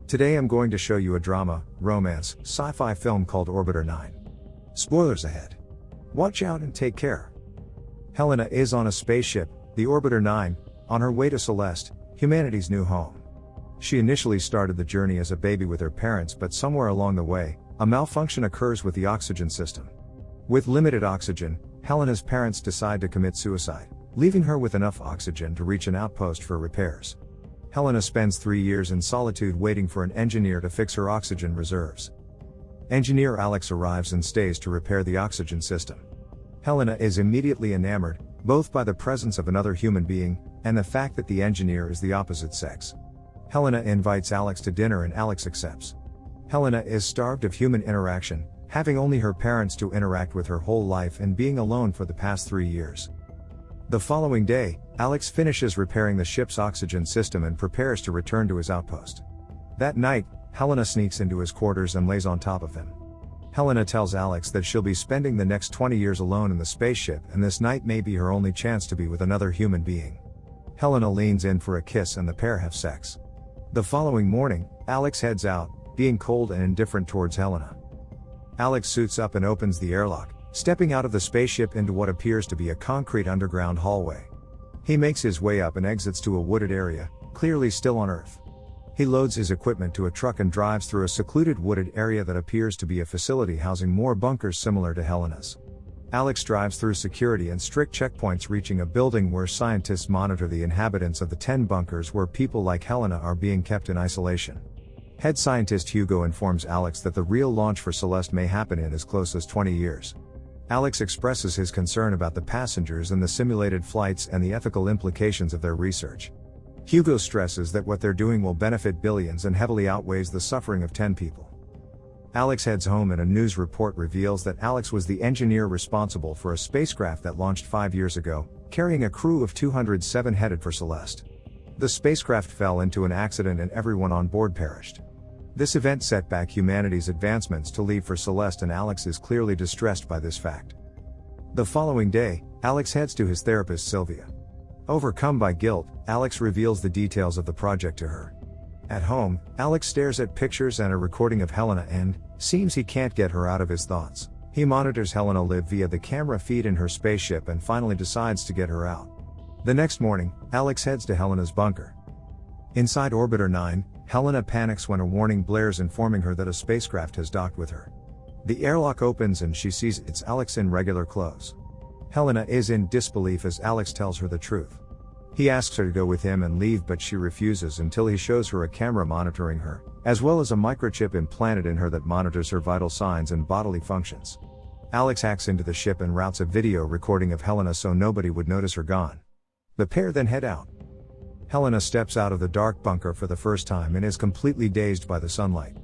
Today I'm going to show you a drama, romance, sci-fi film called Orbiter 9. Spoilers ahead. Watch out and take care. Helena is on a spaceship, the Orbiter 9, on her way to Celeste, humanity's new home. She initially started the journey as a baby with her parents, but somewhere along the way, a malfunction occurs with the oxygen system. With limited oxygen, Helena's parents decide to commit suicide, leaving her with enough oxygen to reach an outpost for repairs. Helena spends 3 years in solitude waiting for an engineer to fix her oxygen reserves. Engineer Álex arrives and stays to repair the oxygen system. Helena is immediately enamored, both by the presence of another human being, and the fact that the engineer is the opposite sex. Helena invites Álex to dinner and Álex accepts. Helena is starved of human interaction, having only her parents to interact with her whole life and being alone for the past 3 years. The following day, Álex finishes repairing the ship's oxygen system and prepares to return to his outpost. That night, Helena sneaks into his quarters and lays on top of him. Helena tells Álex that she'll be spending the next 20 years alone in the spaceship, and this night may be her only chance to be with another human being. Helena leans in for a kiss and the pair have sex. The following morning, Álex heads out, being cold and indifferent towards Helena. Álex suits up and opens the airlock, stepping out of the spaceship into what appears to be a concrete underground hallway. He makes his way up and exits to a wooded area, clearly still on Earth. He loads his equipment to a truck and drives through a secluded wooded area that appears to be a facility housing more bunkers similar to Helena's. Álex drives through security and strict checkpoints, reaching a building where scientists monitor the inhabitants of the 10 bunkers where people like Helena are being kept in isolation. Head scientist Hugo informs Álex that the real launch for Celeste may happen in as close as 20 years. Álex expresses his concern about the passengers and the simulated flights and the ethical implications of their research. Hugo stresses that what they're doing will benefit billions and heavily outweighs the suffering of 10 people. Álex heads home and a news report reveals that Álex was the engineer responsible for a spacecraft that launched 5 years ago, carrying a crew of 207 headed for Celeste. The spacecraft fell into an accident and everyone on board perished. This event set back humanity's advancements to leave for Celeste, and Álex is clearly distressed by this fact. The following day, Álex heads to his therapist Sylvia. Overcome by guilt, Álex reveals the details of the project to her. At home, Álex stares at pictures and a recording of Helena and seems he can't get her out of his thoughts. He monitors Helena live via the camera feed in her spaceship and finally decides to get her out. The next morning, Álex heads to Helena's bunker. Inside Orbiter 9, Helena panics when a warning blares informing her that a spacecraft has docked with her. The airlock opens and she sees it's Álex in regular clothes. Helena is in disbelief as Álex tells her the truth. He asks her to go with him and leave, but she refuses until he shows her a camera monitoring her, as well as a microchip implanted in her that monitors her vital signs and bodily functions. Álex hacks into the ship and routes a video recording of Helena so nobody would notice her gone. The pair then head out. Helena steps out of the dark bunker for the first time and is completely dazed by the sunlight.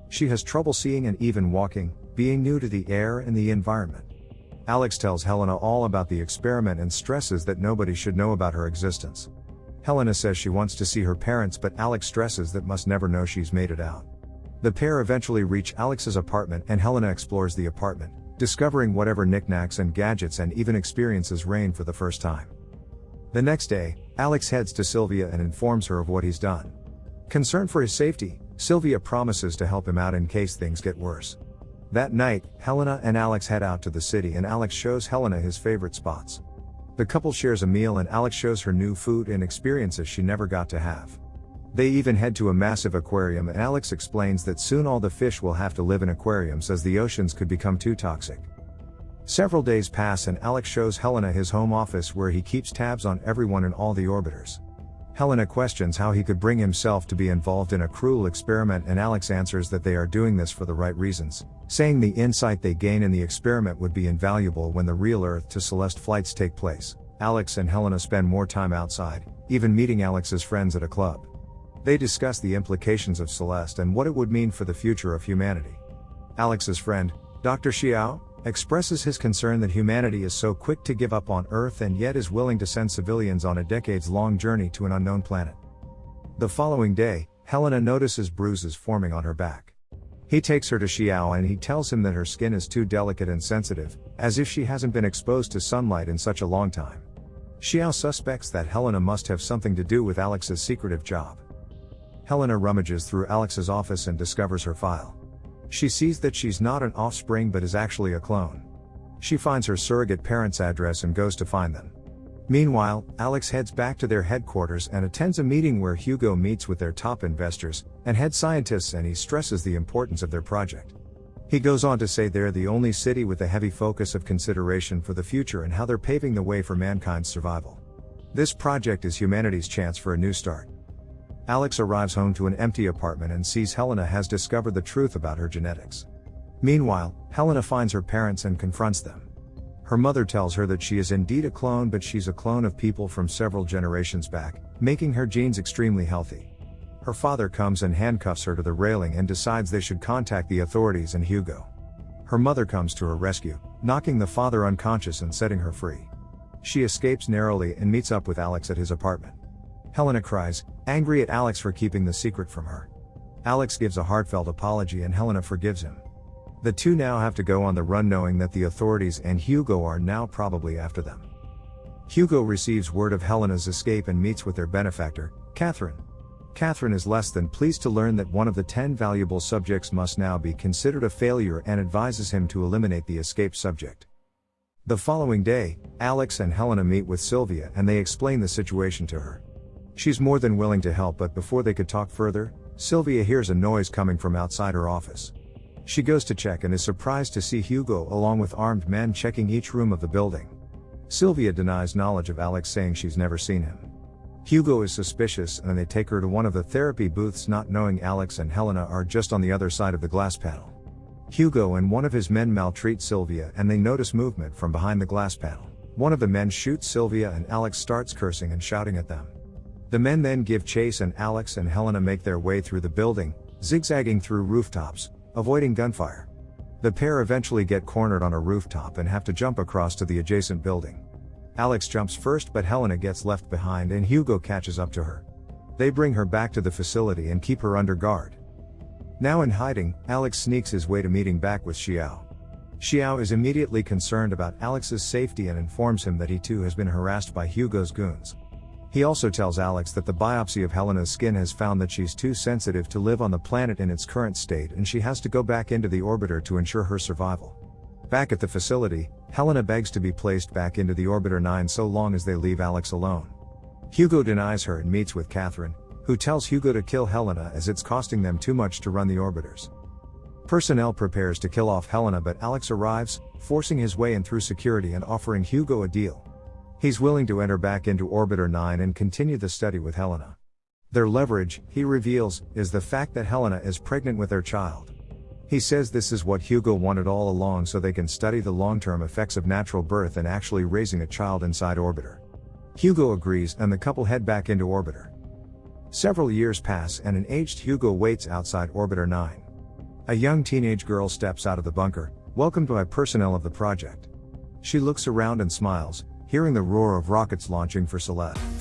She has trouble seeing and even walking, being new to the air and the environment. Álex tells Helena all about the experiment and stresses that nobody should know about her existence. Helena says she wants to see her parents, but Álex stresses that must never know she's made it out. The pair eventually reach Alex's apartment and Helena explores the apartment, discovering whatever knickknacks and gadgets and even experiences reign for the first time. The next day, Álex heads to Sylvia and informs her of what he's done. Concerned for his safety, Sylvia promises to help him out in case things get worse. That night, Helena and Álex head out to the city and Álex shows Helena his favorite spots. The couple shares a meal and Álex shows her new food and experiences she never got to have. They even head to a massive aquarium and Álex explains that soon all the fish will have to live in aquariums as the oceans could become too toxic. Several days pass and Álex shows Helena his home office where he keeps tabs on everyone in all the orbiters. Helena questions how he could bring himself to be involved in a cruel experiment and Álex answers that they are doing this for the right reasons, saying the insight they gain in the experiment would be invaluable when the real Earth to Celeste flights take place. Álex and Helena spend more time outside, even meeting Alex's friends at a club. They discuss the implications of Celeste and what it would mean for the future of humanity. Alex's friend, Dr. Xiao, expresses his concern that humanity is so quick to give up on Earth and yet is willing to send civilians on a decades-long journey to an unknown planet. The following day, Helena notices bruises forming on her back. He takes her to Xiao and he tells him that her skin is too delicate and sensitive, as if she hasn't been exposed to sunlight in such a long time. Xiao suspects that Helena must have something to do with Alex's secretive job. Helena rummages through Alex's office and discovers her file. She sees that she's not an offspring but is actually a clone. She finds her surrogate parents' address and goes to find them. Meanwhile, Álex heads back to their headquarters and attends a meeting where Hugo meets with their top investors and head scientists, and he stresses the importance of their project. He goes on to say they're the only city with a heavy focus of consideration for the future and how they're paving the way for mankind's survival. This project is humanity's chance for a new start. Álex arrives home to an empty apartment and sees Helena has discovered the truth about her genetics. Meanwhile, Helena finds her parents and confronts them. Her mother tells her that she is indeed a clone, but she's a clone of people from several generations back, making her genes extremely healthy. Her father comes and handcuffs her to the railing and decides they should contact the authorities and Hugo. Her mother comes to her rescue, knocking the father unconscious and setting her free. She escapes narrowly and meets up with Álex at his apartment. Helena cries, angry at Álex for keeping the secret from her. Álex gives a heartfelt apology and Helena forgives him. The two now have to go on the run, knowing that the authorities and Hugo are now probably after them. Hugo receives word of Helena's escape and meets with their benefactor, Catherine. Catherine is less than pleased to learn that one of the 10 valuable subjects must now be considered a failure and advises him to eliminate the escaped subject. The following day, Álex and Helena meet with Sylvia and they explain the situation to her. She's more than willing to help, but before they could talk further, Sylvia hears a noise coming from outside her office. She goes to check and is surprised to see Hugo along with armed men checking each room of the building. Sylvia denies knowledge of Álex, saying she's never seen him. Hugo is suspicious and they take her to one of the therapy booths, not knowing Álex and Helena are just on the other side of the glass panel. Hugo and one of his men maltreat Sylvia and they notice movement from behind the glass panel. One of the men shoots Sylvia and Álex starts cursing and shouting at them. The men then give chase and Álex and Helena make their way through the building, zigzagging through rooftops, avoiding gunfire. The pair eventually get cornered on a rooftop and have to jump across to the adjacent building. Álex jumps first, but Helena gets left behind and Hugo catches up to her. They bring her back to the facility and keep her under guard. Now in hiding, Álex sneaks his way to meeting back with Xiao. Xiao is immediately concerned about Alex's safety and informs him that he too has been harassed by Hugo's goons. He also tells Álex that the biopsy of Helena's skin has found that she's too sensitive to live on the planet in its current state and she has to go back into the orbiter to ensure her survival. Back at the facility, Helena begs to be placed back into the Orbiter 9 so long as they leave Álex alone. Hugo denies her and meets with Catherine, who tells Hugo to kill Helena as it's costing them too much to run the orbiters. Personnel prepares to kill off Helena, but Álex arrives, forcing his way in through security and offering Hugo a deal. He's willing to enter back into Orbiter 9 and continue the study with Helena. Their leverage, he reveals, is the fact that Helena is pregnant with their child. He says this is what Hugo wanted all along, so they can study the long-term effects of natural birth and actually raising a child inside Orbiter. Hugo agrees and the couple head back into Orbiter. Several years pass and an aged Hugo waits outside Orbiter 9. A young teenage girl steps out of the bunker, welcomed by personnel of the project. She looks around and smiles, hearing the roar of rockets launching for Celeste.